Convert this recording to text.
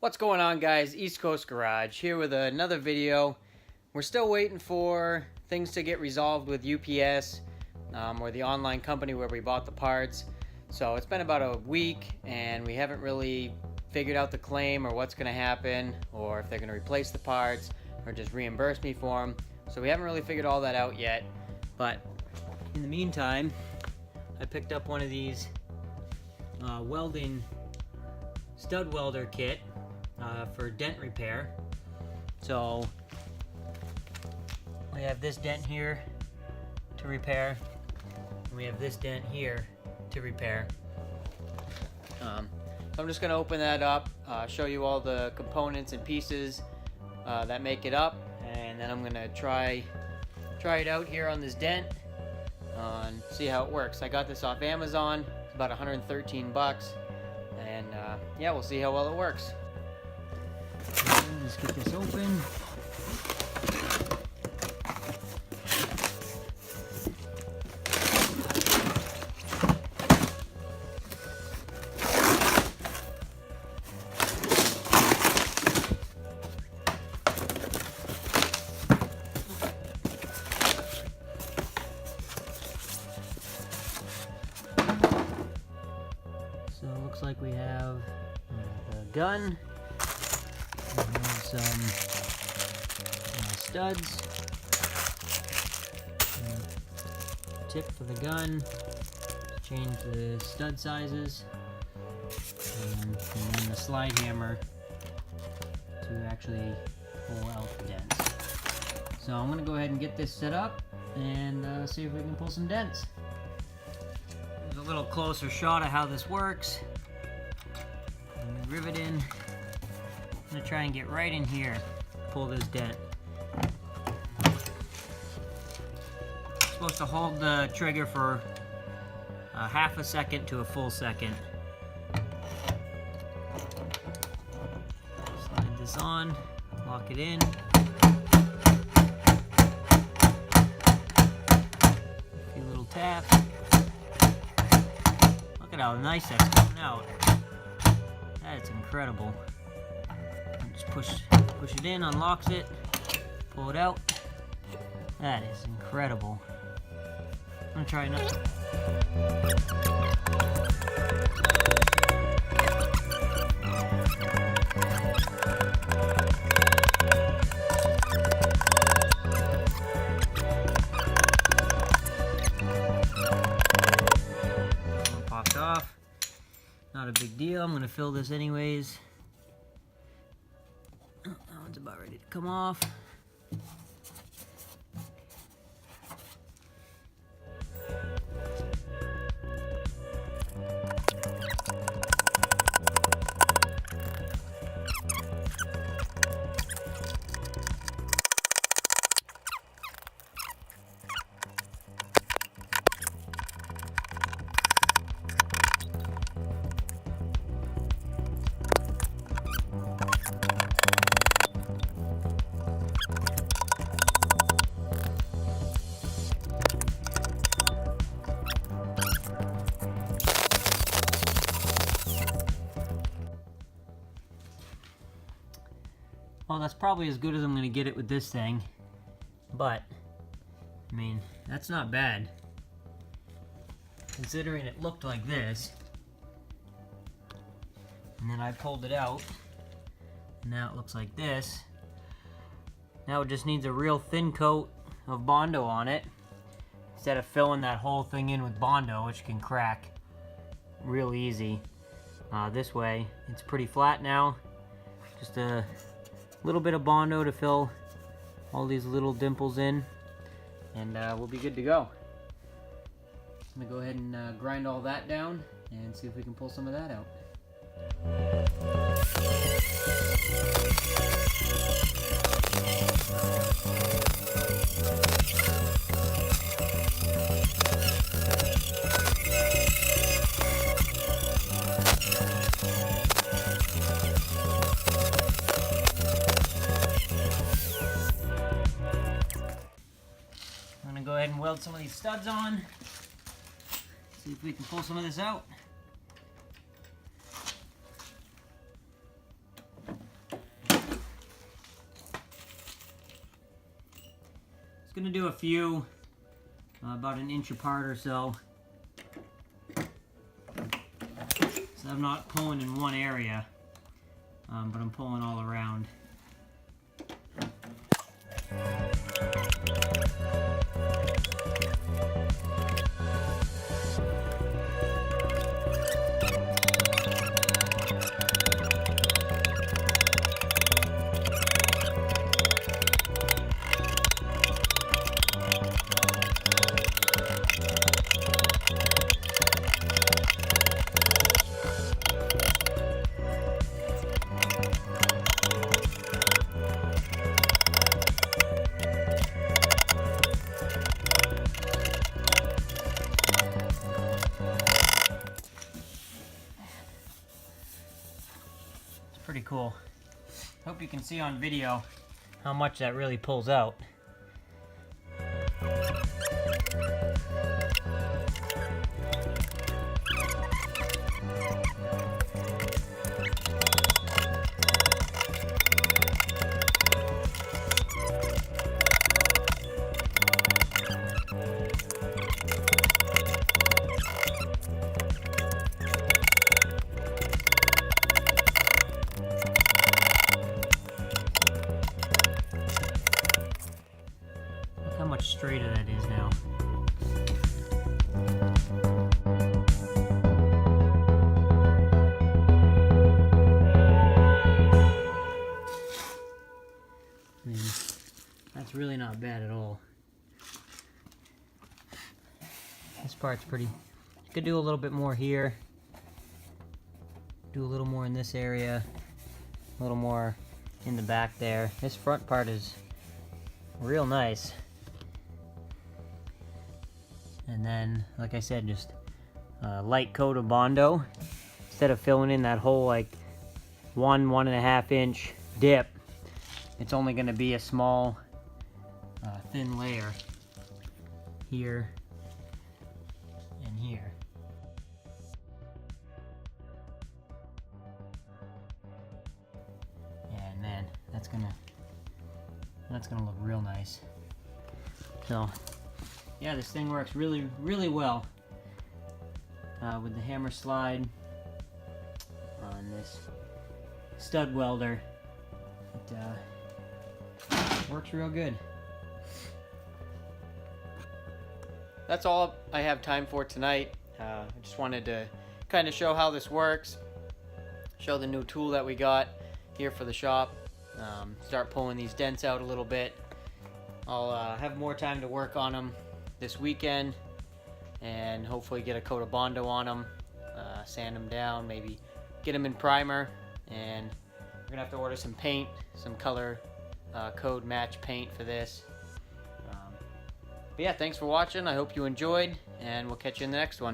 What's going on, guys? East Coast Garage here with another video. We're still waiting for things to get resolved with UPS or the online company where we bought the parts. So it's been about a week and we haven't really figured out the claim or what's going to happen, or if they're going to replace the parts or just reimburse me for them. So we haven't really figured all that out yet. But in the meantime, I picked up one of these welding stud welder kit for dent repair. So we have this dent here to repair, and we have this dent here to repair. So I'm just going to open that up, show you all the components and pieces that make it up, and then I'm going to try it out here on this dent and see how it works. I got this off Amazon. It's about 113 bucks, and yeah, we'll see how well it works. Let's get this open. So it looks like we have the gun. We have some studs, tip for the gun, change the stud sizes, and then the slide hammer to actually pull out the dents. So I'm going to go ahead and get this set up and see if we can pull some dents. Here's a little closer shot of how this works. Rivet in. I'm going to try and get right in here, pull this dent. Supposed to hold the trigger for a half a second to a full second. Slide this on, lock it in. A few little taps. Look at how nice that's coming out. That's incredible. Just push it in, unlocks it, pull it out. That is incredible. I'm gonna try another. One popped off. Not a big deal. I'm gonna fill this anyways. That one's about ready to come off. Well, that's probably as good as I'm going to get it with this thing, but, I mean, that's not bad, considering it looked like this, and then I pulled it out, and now it looks like this. Now it just needs a real thin coat of Bondo on it, instead of filling that whole thing in with Bondo, which can crack real easy. This way, it's pretty flat now, just a little bit of Bondo to fill all these little dimples in, and we'll be good to go. I'm gonna go ahead and grind all that down and see if we can pull some of that out. Go ahead and weld some of these studs on. See if we can pull some of this out. Just gonna do a few, about an inch apart or so. So I'm not pulling in one area, but I'm pulling all around. Pretty cool. Hope you can see on video how much that really pulls out. How much straighter that is now. I mean, that's really not bad at all. This part's pretty. You could do a little bit more here. Do a little more in this area. A little more in the back there. This front part is real nice. And then, like I said, just a light coat of Bondo. Instead of filling in that whole like 1.5 inch dip, it's only going to be a small thin layer here and here. And then that's gonna look real nice. So yeah, this thing works really, really well with the hammer slide on this stud welder. It works real good. That's all I have time for tonight. I just wanted to kind of show how this works, show the new tool that we got here for the shop, start pulling these dents out a little bit. I'll have more time to work on them this weekend and hopefully get a coat of Bondo on them, sand them down, maybe get them in primer, and we're gonna have to order some paint, some color code match paint for this. But yeah, thanks for watching. I hope you enjoyed, and we'll catch you in the next one.